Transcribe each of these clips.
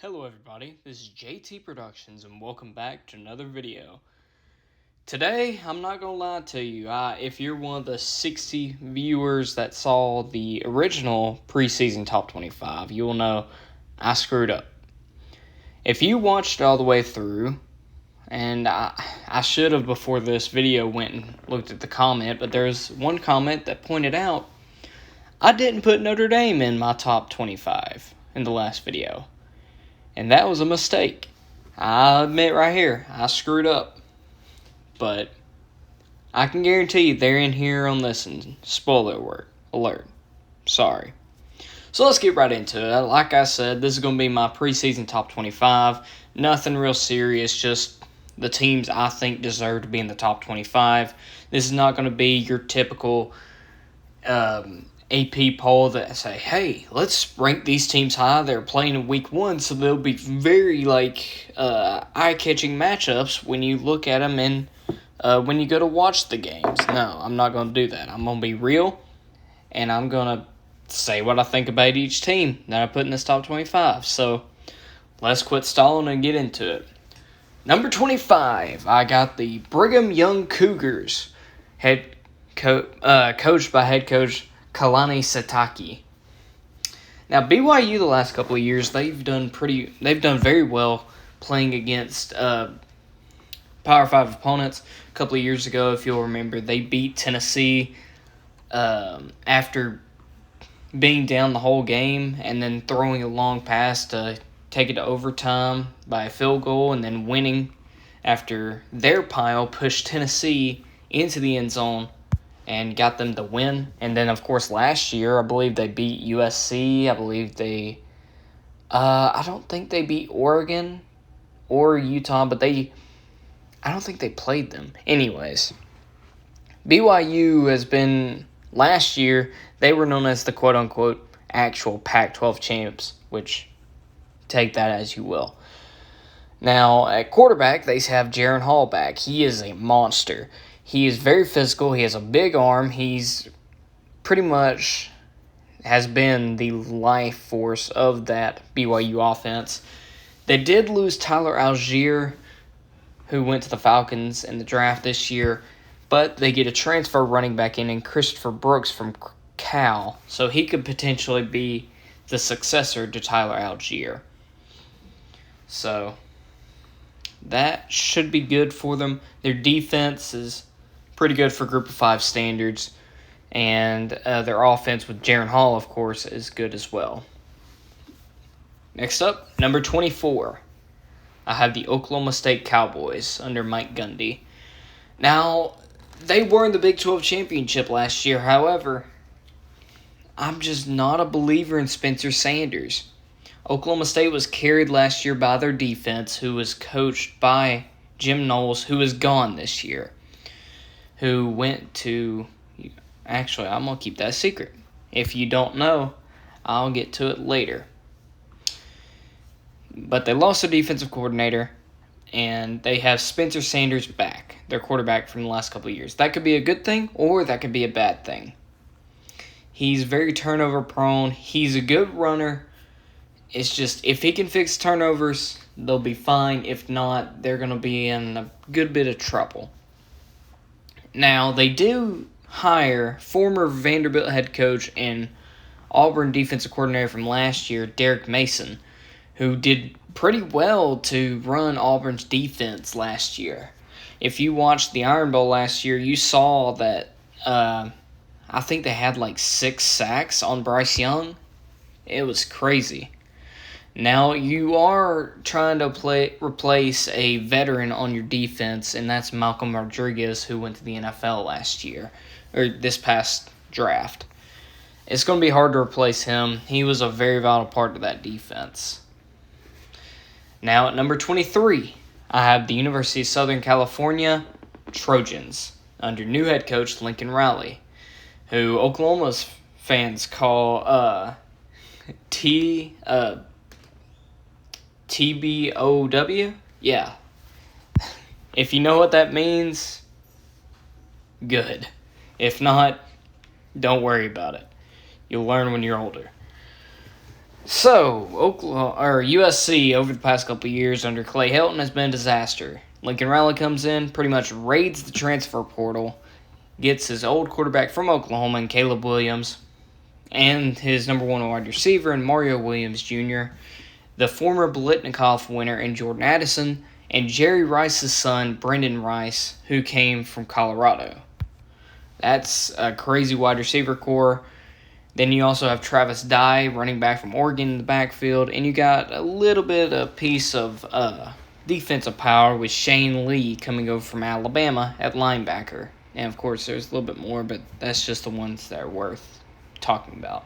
Hello everybody, this is JT Productions and welcome back to another video. Today, I'm not gonna lie to you, if you're one of the 60 viewers that saw the original preseason top 25, you will know I screwed up. If you watched it all the way through, and I should have before this video went and looked at the comment, but there's one comment that pointed out I didn't put Notre Dame in my top 25 in the last video. And that was a mistake. I admit right here, I screwed up. But I can guarantee you they're in here on this and spoiler alert. Sorry. So let's get right into it. Like I said, this is going to be my preseason top 25. Nothing real serious, just the teams I think deserve to be in the top 25. This is not going to be your typical AP poll that say, hey, let's rank these teams high. They're playing in week 1, so they'll be very eye-catching matchups when you look at them and when you go to watch the games. No, I'm not going to do that. I'm going to be real, and I'm going to say what I think about each team that I put in this top 25. So let's quit stalling and get into it. Number 25, I got the Brigham Young Cougars, coached by head coach Kalani Sitake. Now BYU the last couple of years they've done very well playing against Power 5 opponents. A couple of years ago, if you'll remember, they beat Tennessee after being down the whole game and then throwing a long pass to take it to overtime by a field goal and then winning after their pile pushed Tennessee into the end zone and got them the win. And then, of course, last year, I believe they beat USC. I believe I don't think they beat Oregon or Utah, but I don't think they played them. Anyways, BYU has been, last year, they were known as the quote-unquote actual Pac-12 champs, which take that as you will. Now, at quarterback, they have Jaron Hall back. He is a monster. He is very physical. He has a big arm. He's pretty much has been the life force of that BYU offense. They did lose Tyler Algier, who went to the Falcons in the draft this year, but they get a transfer running back in Christopher Brooks from Cal, so he could potentially be the successor to Tyler Algier. So that should be good for them. Their defense is pretty good for Group of 5 standards, and their offense with Jaron Hall, of course, is good as well. Next up, number 24, I have the Oklahoma State Cowboys under Mike Gundy. Now, they were in the Big 12 championship last year. However, I'm just not a believer in Spencer Sanders. Oklahoma State was carried last year by their defense, who was coached by Jim Knowles, who is gone this year. Who went to, actually, I'm going to keep that a secret. If you don't know, I'll get to it later. But they lost their defensive coordinator, and they have Spencer Sanders back, their quarterback from the last couple of years. That could be a good thing, or that could be a bad thing. He's very turnover prone. He's a good runner. It's just, if he can fix turnovers, they'll be fine. If not, they're going to be in a good bit of trouble. Now, they do hire former Vanderbilt head coach and Auburn defensive coordinator from last year, Derek Mason, who did pretty well to run Auburn's defense last year. If you watched the Iron Bowl last year, you saw that I think they had 6 sacks on Bryce Young. It was crazy. Now, you are trying to replace a veteran on your defense, and that's Malcolm Rodriguez, who went to the NFL last year, or this past draft. It's going to be hard to replace him. He was a very vital part of that defense. Now, at number 23, I have the University of Southern California Trojans, under new head coach Lincoln Riley, who Oklahoma's fans call TBOW? Yeah. If you know what that means, good. If not, don't worry about it. You'll learn when you're older. So, Oklahoma or USC over the past couple of years under Clay Helton has been a disaster. Lincoln Riley comes in, pretty much raids the transfer portal, gets his old quarterback from Oklahoma and Caleb Williams, and his number one wide receiver in Mario Williams Jr., the former Blitnikoff winner in Jordan Addison, and Jerry Rice's son, Brendan Rice, who came from Colorado. That's a crazy wide receiver core. Then you also have Travis Dye, running back from Oregon in the backfield, and you got a little bit of piece of defensive power with Shane Lee coming over from Alabama at linebacker. And of course, there's a little bit more, but that's just the ones that are worth talking about.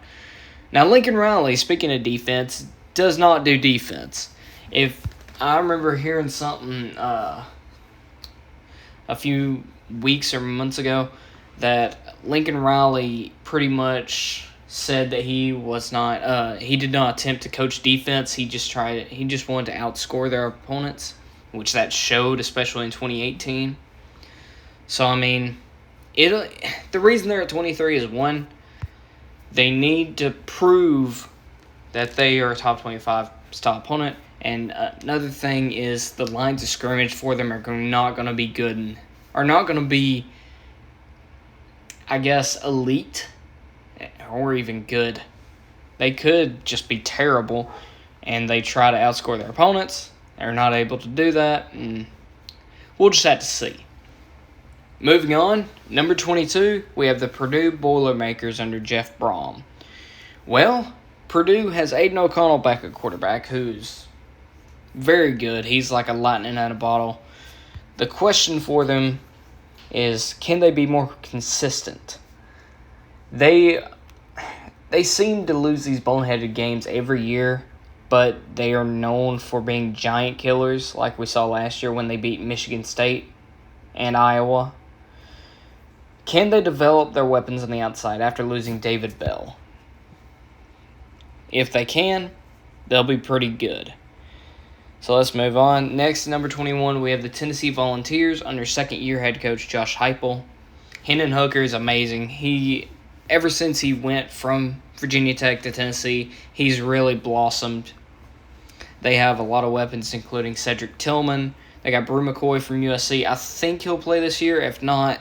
Now, Lincoln Riley, speaking of defense, does not do defense. If I remember hearing something a few weeks or months ago that Lincoln Riley pretty much said that he was not he did not attempt to coach defense. He just wanted to outscore their opponents, which that showed, especially in 2018. So I mean, the reason they're at 23 is, one, they need to prove that they are a top 25 style opponent, and another thing is the lines of scrimmage for them are not going to be good and are not going to be, I guess, elite or even good. They could just be terrible, and they try to outscore their opponents. They're not able to do that, and we'll just have to see. Moving on, number 22, we have the Purdue Boilermakers under Jeff Brom. Well, Purdue has Aiden O'Connell back at quarterback, who's very good. He's like a lightning in a bottle. The question for them is, can they be more consistent? They seem to lose these boneheaded games every year, but they are known for being giant killers, like we saw last year when they beat Michigan State and Iowa. Can they develop their weapons on the outside after losing David Bell? If they can, they'll be pretty good. So let's move on. Next, number 21, we have the Tennessee Volunteers under second-year head coach Josh Heupel. Hendon Hooker is amazing. Ever since he went from Virginia Tech to Tennessee, he's really blossomed. They have a lot of weapons, including Cedric Tillman. They got Brew McCoy from USC. I think he'll play this year. If not,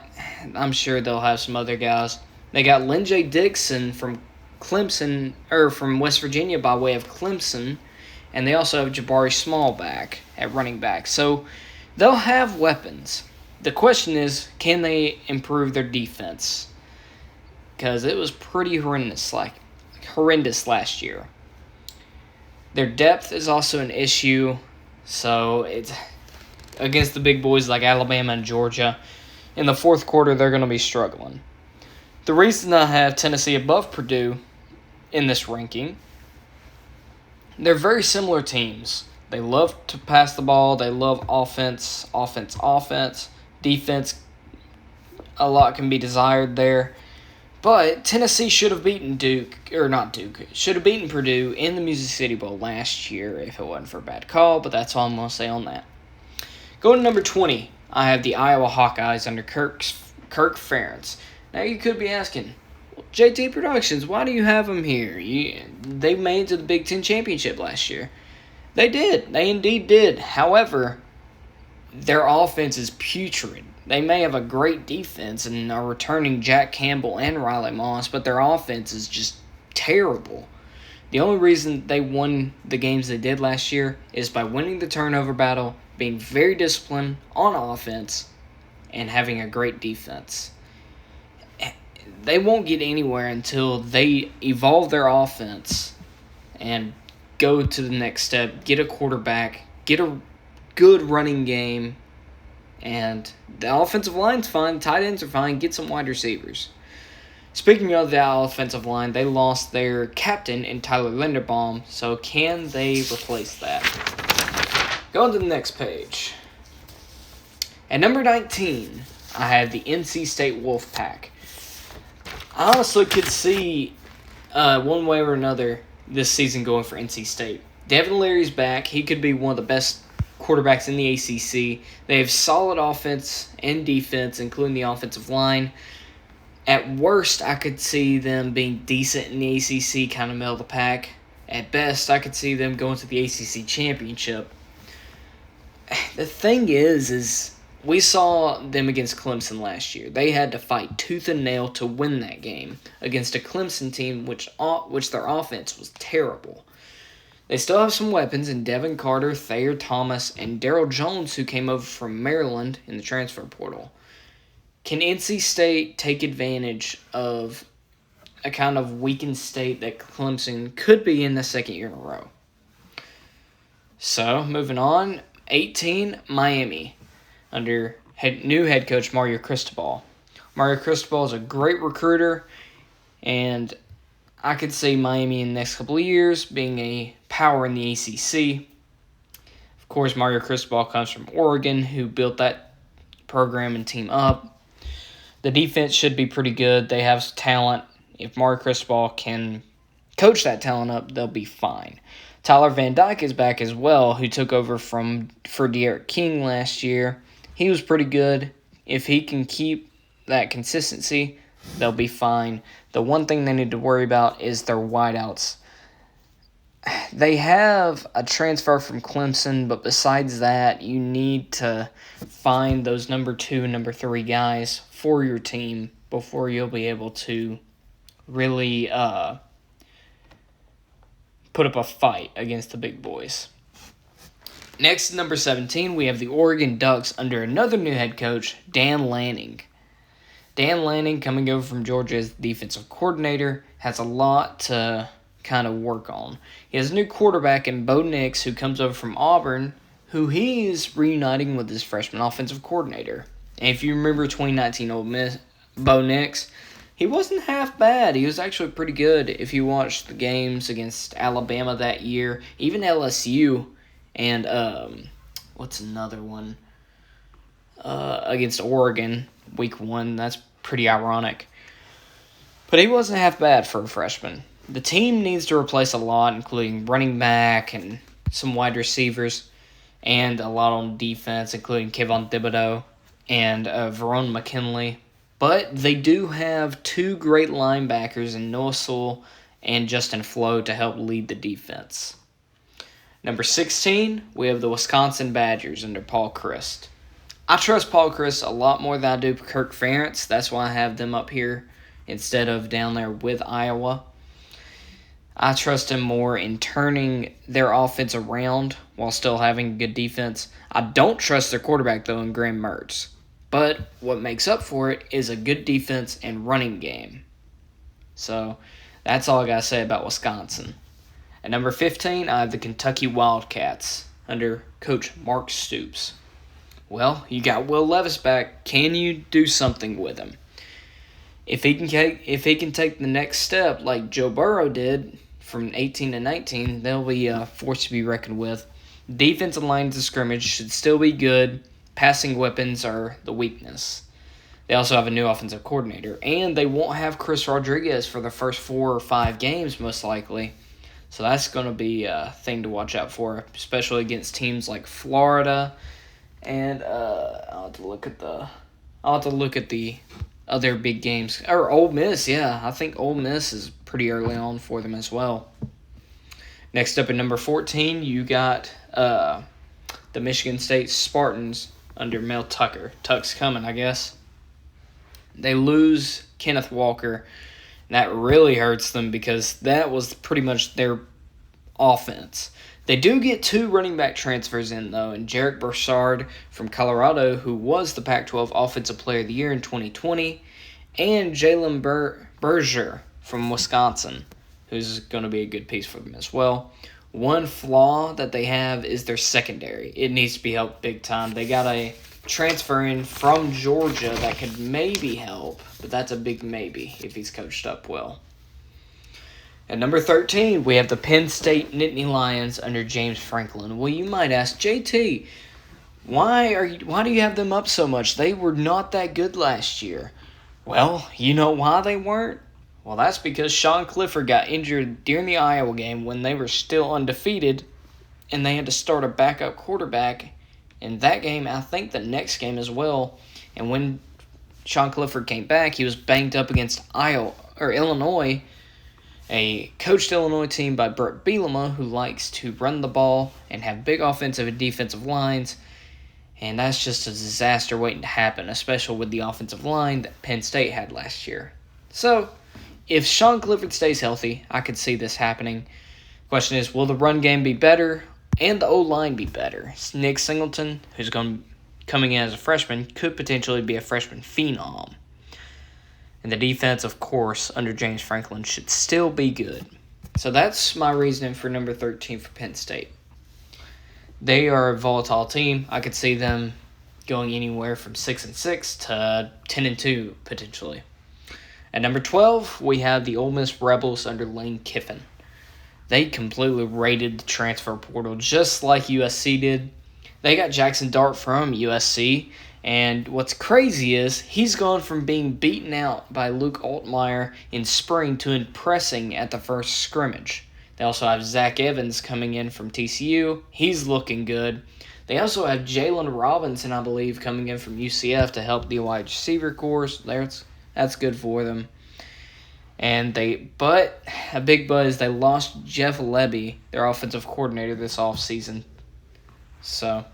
I'm sure they'll have some other guys. They got Lynjay Dixon from Clemson, or from West Virginia by way of Clemson. And they also have Jabari Small back at running back. So they'll have weapons. The question is, can they improve their defense? Because it was pretty horrendous last year. Their depth is also an issue. So it's against the big boys like Alabama and Georgia. In the fourth quarter, they're going to be struggling. The reason I have Tennessee above Purdue in this ranking, they're very similar teams. They love to pass the ball. They love offense. Defense, a lot can be desired there. But Tennessee should have beaten should have beaten Purdue in the Music City Bowl last year if it wasn't for a bad call, but that's all I'm going to say on that. Going to number 20, I have the Iowa Hawkeyes under Kirk Ferentz. Now you could be asking, JT Productions, why do you have them here? They made it to the Big Ten Championship last year. They did. They indeed did. However, their offense is putrid. They may have a great defense and are returning Jack Campbell and Riley Moss, but their offense is just terrible. The only reason they won the games they did last year is by winning the turnover battle, being very disciplined on offense, and having a great defense. They won't get anywhere until they evolve their offense and go to the next step, get a quarterback, get a good running game, and the offensive line's fine, tight ends are fine, get some wide receivers. Speaking of the offensive line, they lost their captain in Tyler Linderbaum, so can they replace that? Going to the next page. At number 19, I have the NC State Wolfpack. I honestly could see one way or another this season going for NC State. Devin Leary's back. He could be one of the best quarterbacks in the ACC. They have solid offense and defense, including the offensive line. At worst, I could see them being decent in the ACC, kind of middle of the pack. At best, I could see them going to the ACC championship. The thing is we saw them against Clemson last year. They had to fight tooth and nail to win that game against a Clemson team which their offense was terrible. They still have some weapons in Devin Carter, Thayer Thomas, and Daryl Jones, who came over from Maryland in the transfer portal. Can NC State take advantage of a kind of weakened state that Clemson could be in the second year in a row? So, moving on, 18, Miami, under new head coach Mario Cristobal. Mario Cristobal is a great recruiter, and I could see Miami in the next couple of years being a power in the ACC. Of course, Mario Cristobal comes from Oregon, who built that program and team up. The defense should be pretty good. They have talent. If Mario Cristobal can coach that talent up, they'll be fine. Tyler Van Dyke is back as well, who took over for De'Aaron King last year. He was pretty good. If he can keep that consistency, they'll be fine. The one thing they need to worry about is their wideouts. They have a transfer from Clemson, but besides that, you need to find those number 2 and number 3 guys for your team before you'll be able to really put up a fight against the big boys. Next, number 17, we have the Oregon Ducks under another new head coach, Dan Lanning. Dan Lanning, coming over from Georgia as defensive coordinator, has a lot to kind of work on. He has a new quarterback in Bo Nix, who comes over from Auburn, who he is reuniting with his freshman offensive coordinator. And if you remember 2019 Ole Miss, Bo Nix, he wasn't half bad. He was actually pretty good if you watched the games against Alabama that year, even LSU, and what's another one? Against Oregon, week 1. That's pretty ironic. But he wasn't half bad for a freshman. The team needs to replace a lot, including running back and some wide receivers, and a lot on defense, including Kayvon Thibodeau and Verone McKinley. But they do have 2 great linebackers in Noah Sewell and Justin Flo to help lead the defense. Number 16, we have the Wisconsin Badgers under Paul Chryst. I trust Paul Chryst a lot more than I do Kirk Ferentz. That's why I have them up here instead of down there with Iowa. I trust him more in turning their offense around while still having a good defense. I don't trust their quarterback, though, in Graham Mertz. But what makes up for it is a good defense and running game. So that's all I got to say about Wisconsin. At number 15, I have the Kentucky Wildcats under Coach Mark Stoops. Well, you got Will Levis back. Can you do something with him? If he can take the next step like Joe Burrow did from 18 to 19, they'll be a force to be reckoned with. Defensive lines of scrimmage should still be good. Passing weapons are the weakness. They also have a new offensive coordinator, and they won't have Chris Rodriguez for the first 4 or 5 games, most likely. So that's going to be a thing to watch out for, especially against teams like Florida. And I'll have to look at the other big games. Or Ole Miss, yeah. I think Ole Miss is pretty early on for them as well. Next up at number 14, you got the Michigan State Spartans under Mel Tucker. Tuck's coming, I guess. They lose Kenneth Walker. And that really hurts them because that was pretty much their offense. They do get 2 running back transfers in, though, and Jarek Broussard from Colorado, who was the Pac-12 Offensive Player of the Year in 2020, and Jalen Berger from Wisconsin, who's going to be a good piece for them as well. One flaw that they have is their secondary. It needs to be helped big time. They got a transfer in from Georgia that could maybe help, but that's a big maybe if he's coached up well. At number 13, we have the Penn State Nittany Lions under James Franklin. Well, you might ask, JT, why do you have them up so much? They were not that good last year. Well, you know why they weren't? Well, that's because Sean Clifford got injured during the Iowa game when they were still undefeated, and they had to start a backup quarterback in that game, I think the next game as well. And when Sean Clifford came back, he was banged up against Illinois, a coached Illinois team by Brett Bielema, who likes to run the ball and have big offensive and defensive lines. And that's just a disaster waiting to happen, especially with the offensive line that Penn State had last year. So, if Sean Clifford stays healthy, I could see this happening. Question is, will the run game be better and the O-line be better? Nick Singleton, who's coming in as a freshman, could potentially be a freshman phenom. And the defense, of course, under James Franklin should still be good. So that's my reasoning for number 13 for Penn State. They are a volatile team. I could see them going anywhere from 6-6 to 10-2 potentially. At number 12, we have the Ole Miss Rebels under Lane Kiffin. They completely raided the transfer portal just like USC did. They got Jackson Dart from USC, and what's crazy is he's gone from being beaten out by Luke Altmaier in spring to impressing at the first scrimmage. They also have Zach Evans coming in from TCU. He's looking good. They also have Jalen Robinson, I believe, coming in from UCF to help the wide receiver course. That's good for them. But a big but is they lost Jeff Lebby, their offensive coordinator, this offseason. So,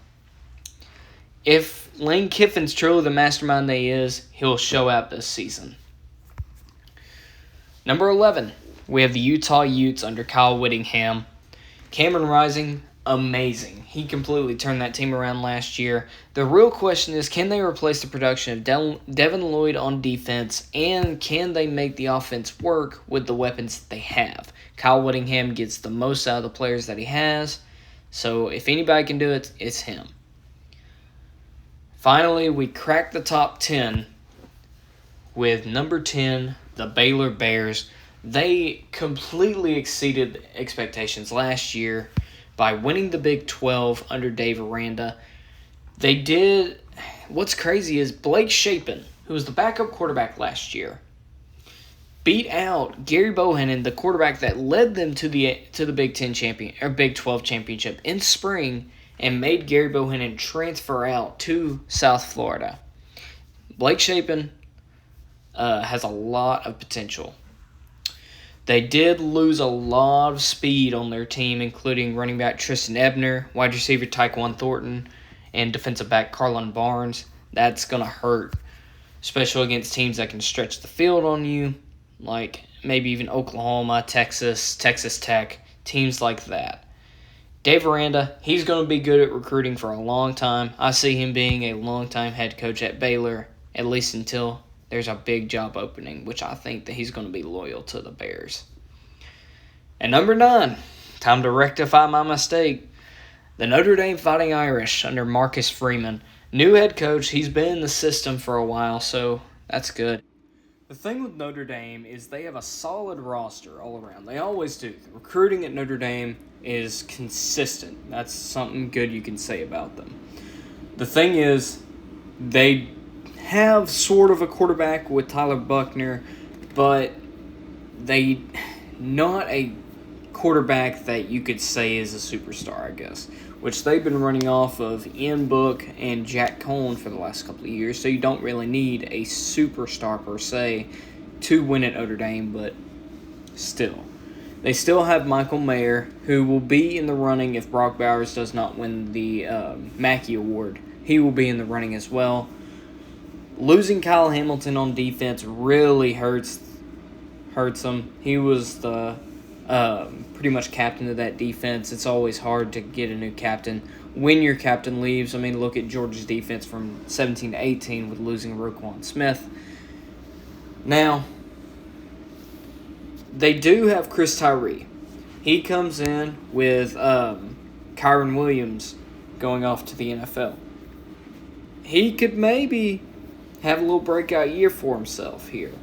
if Lane Kiffin's truly the mastermind that he is, he'll show out this season. Number 11, we have the Utah Utes under Kyle Whittingham. Cameron Rising, amazing. He completely turned that team around last year. The real question is, can they replace the production of Devin Lloyd on defense, and can they make the offense work with the weapons that they have? Kyle Whittingham gets the most out of the players that he has, so if anybody can do it, it's him. Finally, we cracked the top 10 with number 10, the Baylor Bears. They completely exceeded expectations last year by winning the Big 12 under Dave Aranda. They did. What's crazy is Blake Shapen, who was the backup quarterback last year, beat out Gary Bohannon, the quarterback that led them to the Big 12 championship in spring, and made Gary Bohannon transfer out to South Florida. Blake Shapen has a lot of potential. They did lose a lot of speed on their team, including running back Tristan Ebner, wide receiver Tyquan Thornton, and defensive back Carlon Barnes. That's going to hurt, especially against teams that can stretch the field on you, like maybe even Oklahoma, Texas, Texas Tech, teams like that. Dave Aranda, he's going to be good at recruiting for a long time. I see him being a long-time head coach at Baylor, at least until there's a big job opening, which I think that he's going to be loyal to the Bears. And number 9, time to rectify my mistake. The Notre Dame Fighting Irish under Marcus Freeman. New head coach, he's been in the system for a while, so that's good. The thing with Notre Dame is they have a solid roster all around. They always do. The recruiting at Notre Dame is consistent. That's something good you can say about them. The thing is, they have sort of a quarterback with Tyler Buckner, but they not a quarterback that you could say is a superstar, I guess, which they've been running off of Ian Book and Jack Cohn for the last couple of years, so you don't really need a superstar per se to win at Notre Dame, but still. They still have Michael Mayer, who will be in the running if Brock Bowers does not win the Mackey Award. He will be in the running as well. Losing Kyle Hamilton on defense really hurts them. He was the pretty much captain of that defense. It's always hard to get a new captain when your captain leaves. I mean, look at Georgia's defense from 17 to 18 with losing Roquan Smith. Now, they do have Chris Tyree. He comes in with Kyron Williams going off to the NFL. He could maybe have a little breakout year for himself here.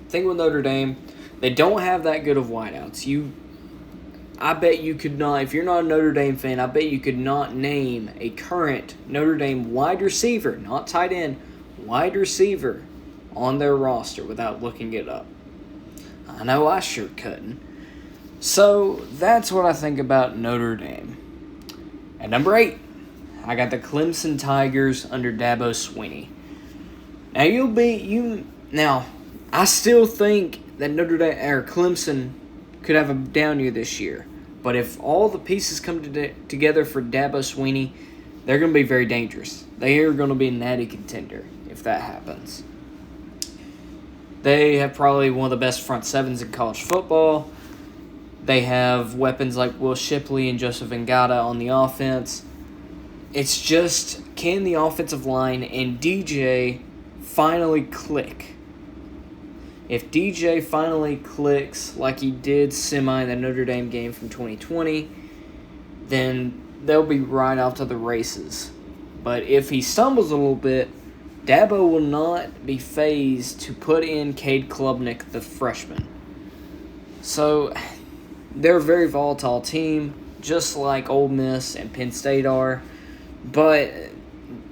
Thing with Notre Dame, they don't have that good of wideouts. I bet you could not, if you're not a Notre Dame fan, I bet you could not name a current Notre Dame wide receiver, not tight end, wide receiver on their roster without looking it up. I know I sure couldn't. So that's what I think about Notre Dame. At number 8, I got the Clemson Tigers under Dabo Swinney. Now I still think that Notre Dame or Clemson could have a down year this year. But if all the pieces come together for Dabo Swinney, they're going to be very dangerous. They are going to be a natty contender if that happens. They have probably one of the best front sevens in college football. They have weapons like Will Shipley and Joseph Ngata on the offense. It's just, can the offensive line and DJ finally click? If DJ finally clicks like he did semi in the Notre Dame game from 2020, then they'll be right off to the races. But if he stumbles a little bit, Dabo will not be phased to put in Cade Klubnik, the freshman. So, they're a very volatile team, just like Ole Miss and Penn State are. But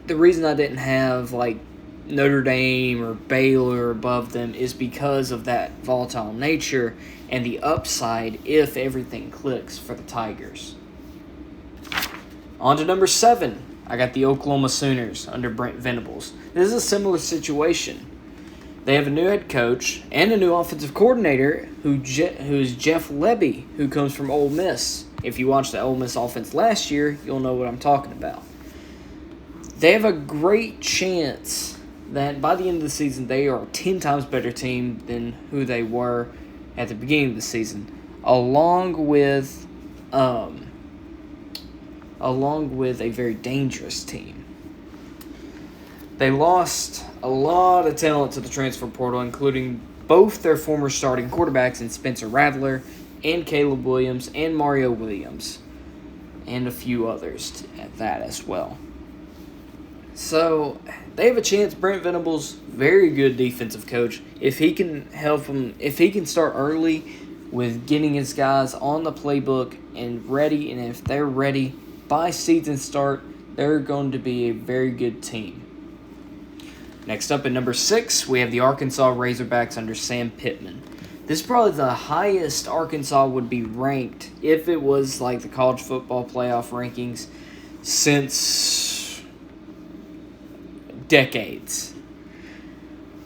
the reason I didn't have, like, Notre Dame or Baylor above them is because of that volatile nature and the upside if everything clicks for the Tigers. On to number 7. I got the Oklahoma Sooners under Brent Venables. This is a similar situation. They have a new head coach and a new offensive coordinator who's Jeff Lebby, who comes from Ole Miss. If you watched the Ole Miss offense last year, you'll know what I'm talking about. They have a great chance that by the end of the season, they are a 10 times better team than who they were at the beginning of the season, along with a very dangerous team. They lost a lot of talent to the transfer portal, including both their former starting quarterbacks in Spencer Rattler and Caleb Williams and Mario Williams, and a few others at that as well. So they have a chance. Brent Venables, very good defensive coach. If he can help them, if he can start early with getting his guys on the playbook and ready, and if they're ready by season start, they're going to be a very good team. Next up at number 6, we have the Arkansas Razorbacks under Sam Pittman. This is probably the highest Arkansas would be ranked if it was like the college football playoff rankings since decades.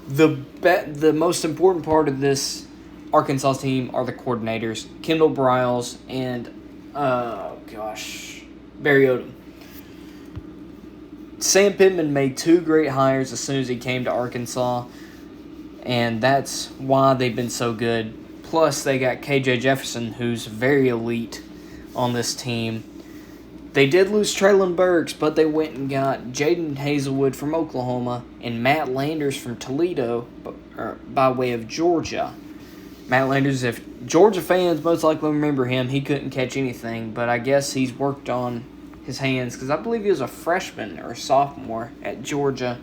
The most important part of this Arkansas team are the coordinators, Kendall Briles and Barry Odom. Sam Pittman made 2 great hires as soon as he came to Arkansas, and that's why they've been so good. Plus, they got KJ Jefferson, who's very elite on this team. They did lose Traylon Burks, but they went and got Jaden Hazelwood from Oklahoma and Matt Landers from Toledo by way of Georgia. Matt Landers, if Georgia fans most likely remember him, he couldn't catch anything, but I guess he's worked on his hands because I believe he was a freshman or a sophomore at Georgia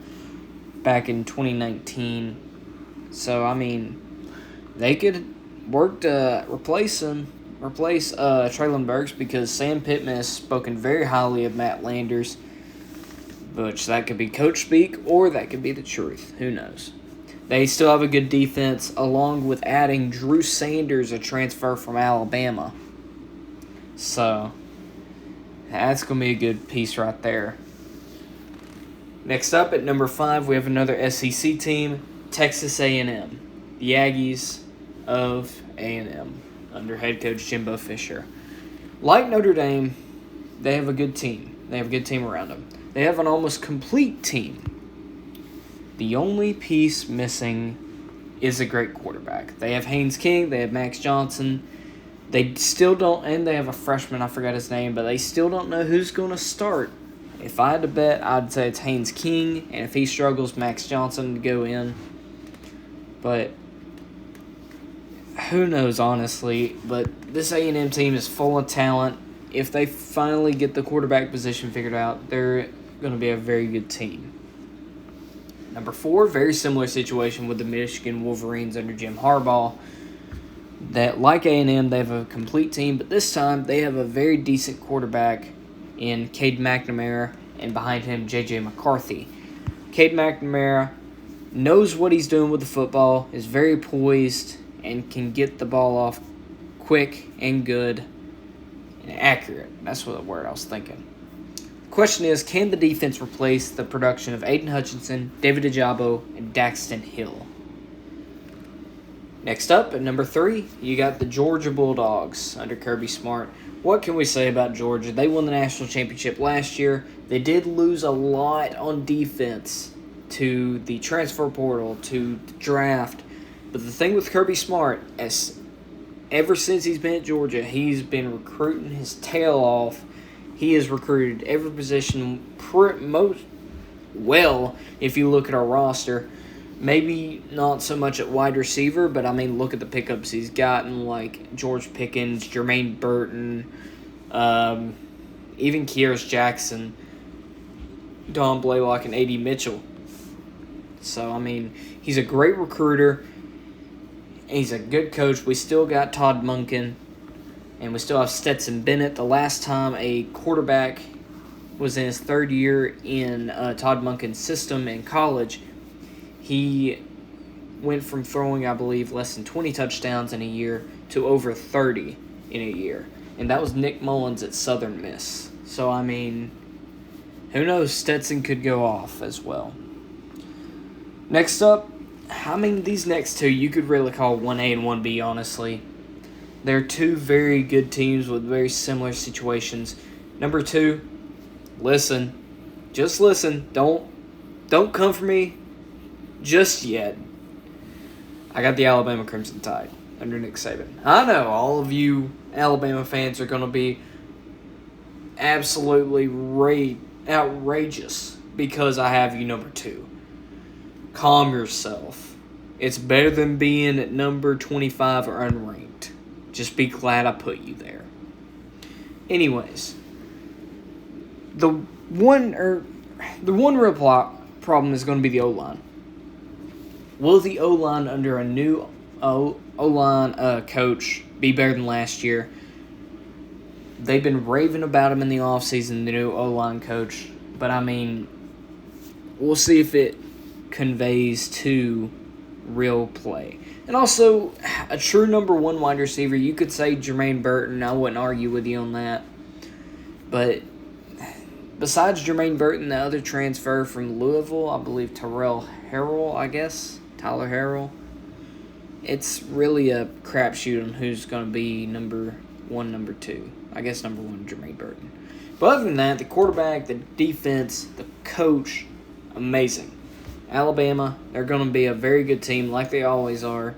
back in 2019. So, I mean, they could work to replace Traylon Burks because Sam Pittman has spoken very highly of Matt Landers, which that could be coach speak or that could be the truth. Who knows? They still have a good defense, along with adding Drew Sanders, a transfer from Alabama. So, that's going to be a good piece right there. Next up, at number 5, we have another SEC team, Texas A&M. The Aggies of A&M, under head coach Jimbo Fisher. Like Notre Dame, they have a good team. They have a good team around them. They have an almost complete team. The only piece missing is a great quarterback. They have Haynes King. They have Max Johnson. They still don't, and they have a freshman, I forgot his name, but they still don't know who's going to start. If I had to bet, I'd say it's Haynes King, and if he struggles, Max Johnson to go in. But who knows, honestly. But this A&M team is full of talent. If they finally get the quarterback position figured out, they're going to be a very good team. Number 4, very similar situation with the Michigan Wolverines under Jim Harbaugh. That, like A&M, they have a complete team, but this time they have a very decent quarterback in Cade McNamara, and behind him, J.J. McCarthy. Cade McNamara knows what he's doing with the football, is very poised, and can get the ball off quick and good and accurate. That's what the word I was thinking. Question is, can the defense replace the production of Aiden Hutchinson, David Ajabo, and Daxton Hill? Next up, at number 3, you got the Georgia Bulldogs under Kirby Smart. What can we say about Georgia? They won the national championship last year. They did lose a lot on defense to the transfer portal, to the draft. But the thing with Kirby Smart, ever since he's been at Georgia, he's been recruiting his tail off. He has recruited every position most well if you look at our roster. Maybe not so much at wide receiver, but I mean, look at the pickups he's gotten, like George Pickens, Jermaine Burton, even Kearis Jackson, Don Blaylock, and A.D. Mitchell. So, I mean, he's a great recruiter. He's a good coach. We still got Todd Monken, and we still have Stetson Bennett. The last time a quarterback was in his third year in Todd Monken's system in college, he went from throwing, I believe, less than 20 touchdowns in a year to over 30 in a year. And that was Nick Mullins at Southern Miss. So, I mean, who knows? Stetson could go off as well. Next up, I mean, these next two you could really call 1A and 1B, honestly. They're two very good teams with very similar situations. Number 2, listen. Just listen. Don't come for me just yet. I got the Alabama Crimson Tide under Nick Saban. I know all of you Alabama fans are going to be absolutely outrageous because I have you number 2. Calm yourself. It's better than being at number 25 or unranked. Just be glad I put you there. Anyways, the one real problem is going to be the O-line. Will the O-line under a new O-line coach be better than last year? They've been raving about him in the offseason, the new O-line coach. But, I mean, we'll see if it conveys to real play. And also, a true number 1 wide receiver, you could say Jermaine Burton. I wouldn't argue with you on that. But besides Jermaine Burton, the other transfer from Louisville, I believe Tyler Harrell, it's really a crapshoot on who's going to be number 1, number 2. I guess number 1, Jermaine Burton. But other than that, the quarterback, the defense, the coach, amazing. Alabama, they're going to be a very good team like they always are.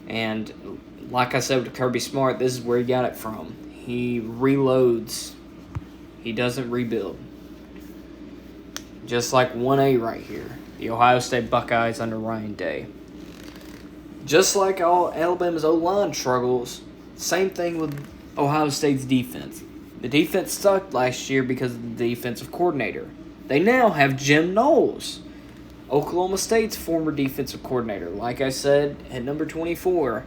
And like I said with Kirby Smart, this is where he got it from. He reloads. He doesn't rebuild. Just like 1A right here. The Ohio State Buckeyes under Ryan Day. Just like all Alabama's O-line struggles, same thing with Ohio State's defense. The defense sucked last year because of the defensive coordinator. They now have Jim Knowles, Oklahoma State's former defensive coordinator. Like I said, at number 24,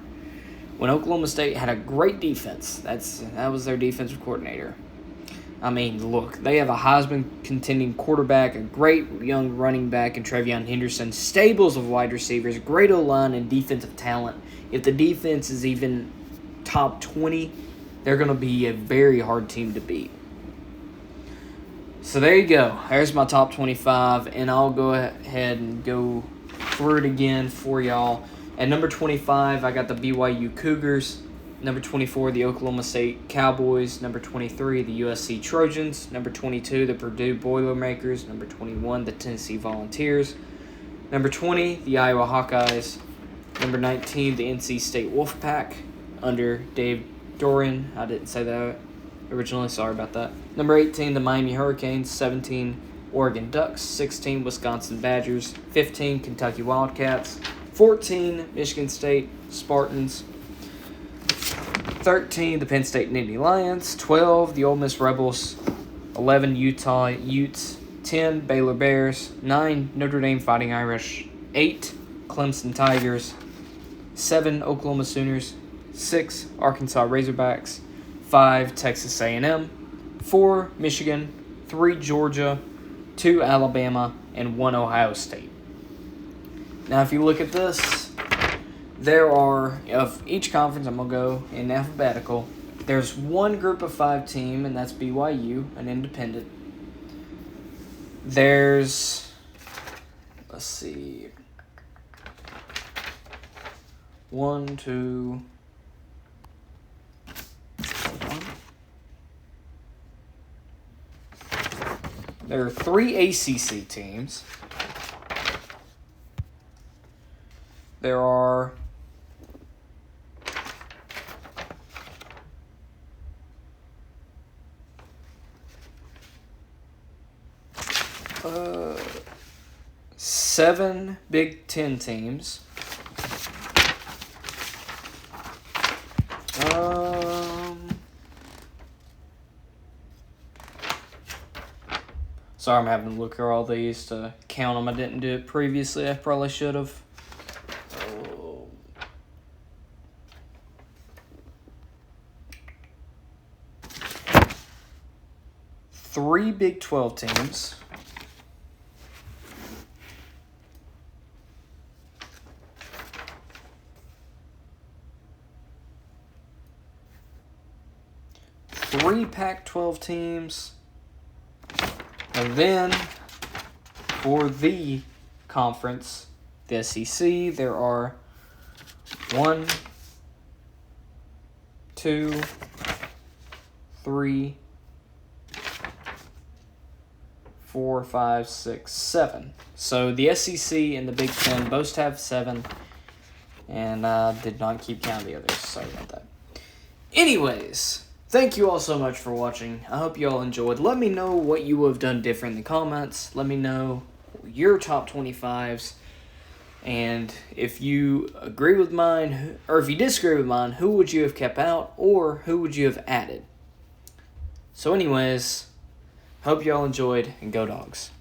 when Oklahoma State had a great defense, that was their defensive coordinator. I mean, look, they have a Heisman-contending quarterback, a great young running back in Trevion Henderson, stables of wide receivers, great O-line, and defensive talent. If the defense is even top 20, they're going to be a very hard team to beat. So there you go. There's my top 25, and I'll go ahead and go through it again for y'all. At number 25, I got the BYU Cougars. Number 24, the Oklahoma State Cowboys. Number 23, the USC Trojans. Number 22, the Purdue Boilermakers. Number 21, the Tennessee Volunteers. Number 20, the Iowa Hawkeyes. Number 19, the NC State Wolfpack under Dave Doran. I didn't say that originally. Sorry about that. Number 18, the Miami Hurricanes. 17, Oregon Ducks. 16, Wisconsin Badgers. 15, Kentucky Wildcats. 14, Michigan State Spartans. 13, the Penn State Nittany Lions. 12, the Ole Miss Rebels. 11, Utah Utes. 10, Baylor Bears. 9, Notre Dame Fighting Irish. 8, Clemson Tigers. 7, Oklahoma Sooners. 6, Arkansas Razorbacks. 5, Texas A&M. 4, Michigan. 3, Georgia. 2, Alabama. And 1, Ohio State. Now, if you look at this, there are, of each conference, I'm going to go in alphabetical. There's one group of 5 team, and that's BYU, an independent. There's, let's see, 1, 2. There are 3 ACC teams. There are 7 Big Ten teams. Sorry, I'm having to look through all these to count them. I didn't do it previously. I probably should have. 3 Big 12 teams. Three Pac-12 teams. And then, for the conference, the SEC, there are 1, 2, 3, 4, 5, 6, 7. So the SEC and the Big Ten both have 7, and I did not keep count of the others. Sorry about that. Anyways, thank you all so much for watching. I hope you all enjoyed. Let me know what you would have done different in the comments. Let me know your top 25s. And if you agree with mine, or if you disagree with mine, who would you have kept out, or who would you have added? So anyways, hope you all enjoyed, and go Dogs.